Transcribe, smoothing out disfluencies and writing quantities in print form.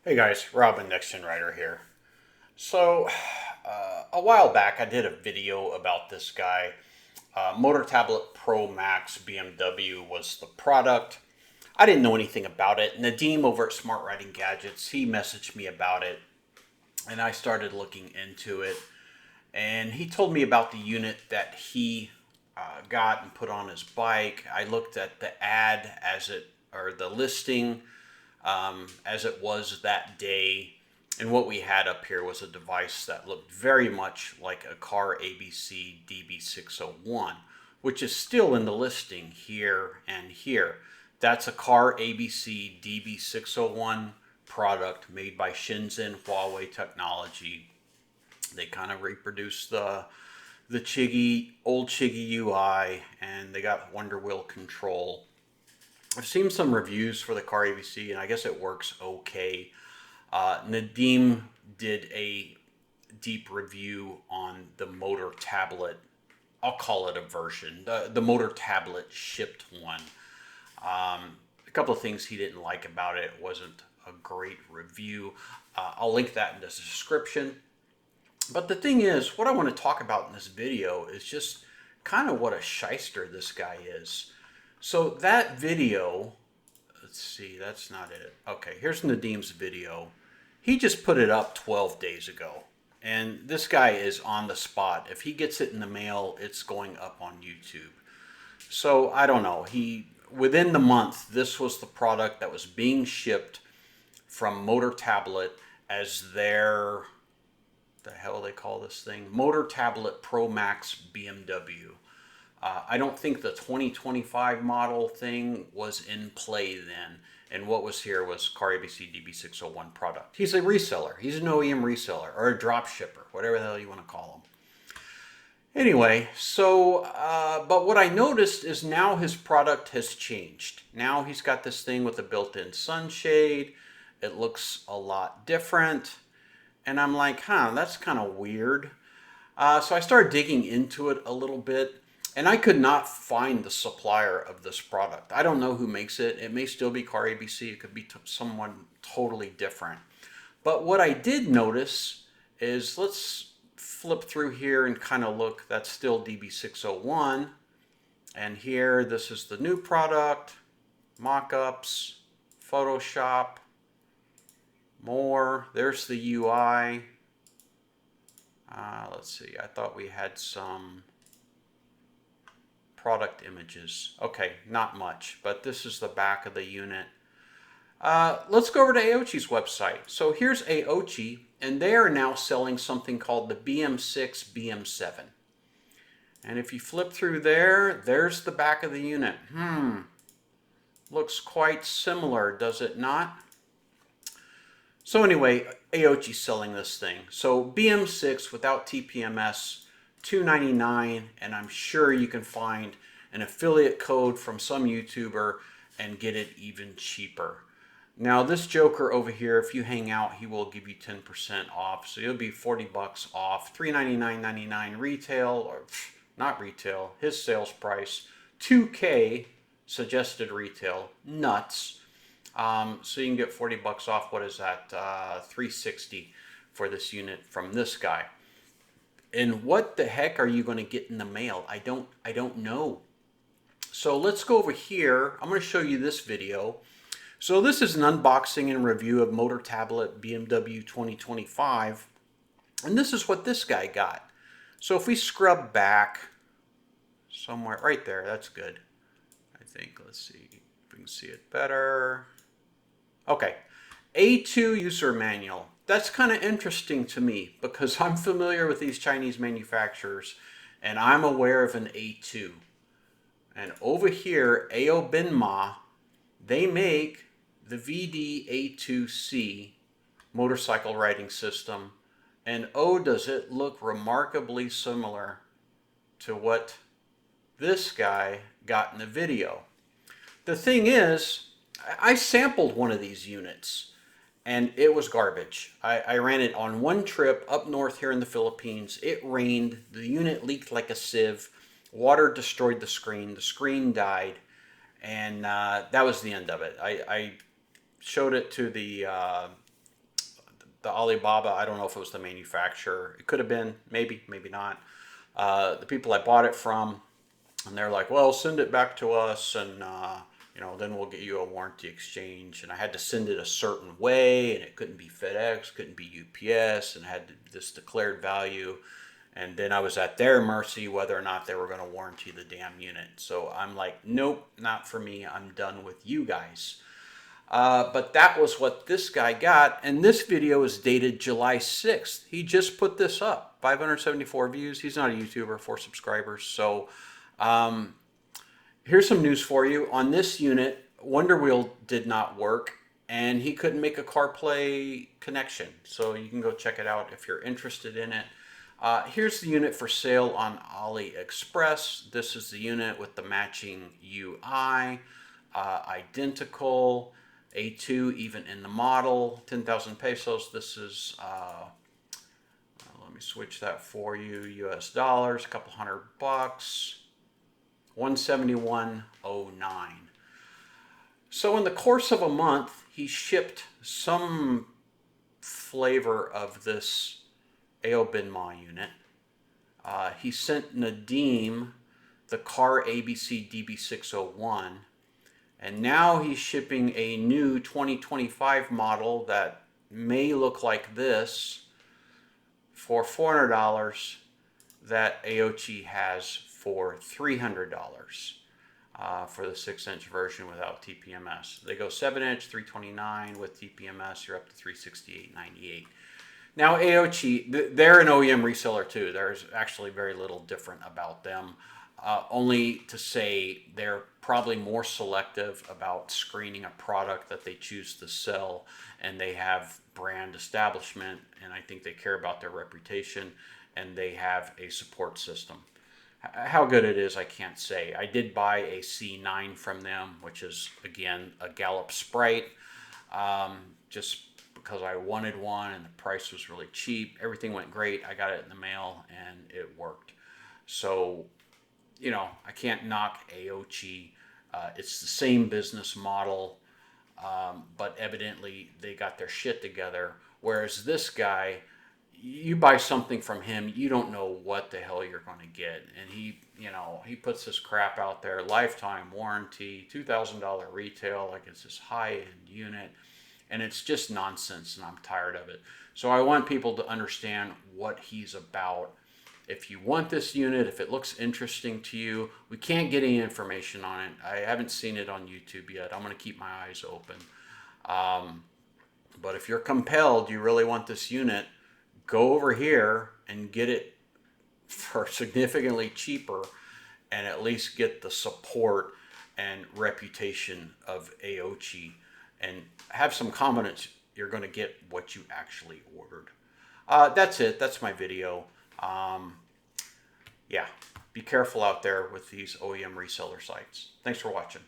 Hey guys, Robin Nixon Rider here. So, a while back I did a video about this guy. MotorTablet Pro Max BMW was the product. I didn't know anything about it. Nadeem over at Smart Riding Gadgets, he messaged me about it and I started looking into it. And he told me about the unit that he got and put on his bike. I looked at the ad or the listing as it was that day. And what we had up here was a device that looked very much like a car ABC DB601, which is still in the listing here and here. That's a car ABC DB601 product made by Shenzhen Huawei Technology. They kind of reproduced the old Chiggy UI, and they got Wonder Wheel control. I've seen some reviews for the car ABC, and I guess it works okay. Nadeem did a deep review on the MotorTablet. I'll call it a version. The MotorTablet shipped one. A couple of things he didn't like about it. It wasn't a great review. I'll link that in the description. But the thing is, what I want to talk about in this video is just kind of what a shyster this guy is. So that video, let's see, that's not it. Okay, here's Nadeem's video. He just put it up 12 days ago. And this guy is on the spot. If he gets it in the mail, it's going up on YouTube. So I don't know. Within the month, this was the product that was being shipped from MotorTablet as their, the hell they call this thing? MotorTablet Pro Max BMW. I don't think the 2025 model thing was in play then. And what was here was car ABC DB601 product. He's a reseller. He's an OEM reseller or a drop shipper, whatever the hell you want to call him. Anyway, so, but what I noticed is now his product has changed. Now he's got this thing with a built-in sunshade. It looks a lot different. And I'm like, that's kind of weird. So I started digging into it a little bit. And I could not find the supplier of this product. I don't know who makes it. It may still be Car ABC. It could be someone totally different. But what I did notice is, let's flip through here and kind of look. That's still DB601. And here, this is the new product. Mock-ups, Photoshop, more. There's the UI. Let's see. I thought we had some product images. Okay, not much, but this is the back of the unit. Let's go over to Aochi's website. So here's Aochi, and they are now selling something called the BM6 BM7. And if you flip through there, there's the back of the unit. Looks quite similar, does it not? So anyway, Aochi's selling this thing. So BM6 without TPMS, $299, and I'm sure you can find an affiliate code from some YouTuber and get it even cheaper. Now this joker over here, if you hang out, he will give you 10% off, so you'll be 40 bucks off. $399.99 retail, or not retail, his sales price, $2K suggested retail, nuts. So you can get 40 bucks off. What is that? $360 for this unit from this guy. And what the heck are you going to get in the mail? I don't know. So let's go over here. I'm going to show you this video. So this is an unboxing and review of MotorTablet BMW 2025. And this is what this guy got. So if we scrub back somewhere, right there, that's good. I think, let's see if we can see it better. Okay, A2 user manual. That's kind of interesting to me because I'm familiar with these Chinese manufacturers and I'm aware of an A2. And over here, AO Benma, they make the VD-A2C motorcycle riding system. And oh, does it look remarkably similar to what this guy got in the video. The thing is, I sampled one of these units. And it was garbage. I ran it on one trip up north here in the Philippines. It rained. The unit leaked like a sieve. Water destroyed the screen. The screen died. And that was the end of it. I showed it to the the Alibaba, I don't know if it was the manufacturer. It could have been, maybe, maybe not. The people I bought it from, and they're like, well, send it back to us, and then we'll get you a warranty exchange. And I had to send it a certain way, and it couldn't be FedEx, couldn't be UPS, and had this declared value. And then I was at their mercy whether or not they were going to warranty the damn unit. So I'm like, nope, not for me. I'm done with you guys. But that was what this guy got. And this video is dated July 6th. He just put this up. 574 views. He's not a YouTuber, 4 subscribers. So here's some news for you. On this unit, Wonder Wheel did not work. And he couldn't make a CarPlay connection. So you can go check it out if you're interested in it. Here's the unit for sale on AliExpress. This is the unit with the matching UI. Identical. A2 even in the model, 10,000 pesos. This is, let me switch that for you, US dollars, a couple $100, 171.09. So in the course of a month, he shipped some flavor of this Aobinma unit. He sent Nadim the Car ABC DB601. And now he's shipping a new 2025 model that may look like this for $400 that Aochi has for $300 for the 6-inch version without TPMS. They go 7-inch, $329 with TPMS, you're up to $368.98. Now Aochi, they're an OEM reseller too. There's actually very little different about them. Only to say they're probably more selective about screening a product that they choose to sell, and they have brand establishment, and I think they care about their reputation, and they have a support system. How good it is, I can't say. I did buy a C9 from them, which is, again, a Gallup Sprite, just because I wanted one, and the price was really cheap. Everything went great. I got it in the mail, and it worked. So, I can't knock Aochi. It's the same business model, but evidently they got their shit together. Whereas this guy, you buy something from him, you don't know what the hell you're going to get. And he puts this crap out there, lifetime warranty, $2,000 retail, like it's this high-end unit. And it's just nonsense, and I'm tired of it. So I want people to understand what he's about. If you want this unit, if it looks interesting to you, we can't get any information on it. I haven't seen it on YouTube yet. I'm going to keep my eyes open. But if you're compelled, you really want this unit, go over here and get it for significantly cheaper and at least get the support and reputation of Aochi and have some confidence you're going to get what you actually ordered. That's it. That's my video. Yeah, be careful out there with these OEM reseller sites. Thanks for watching.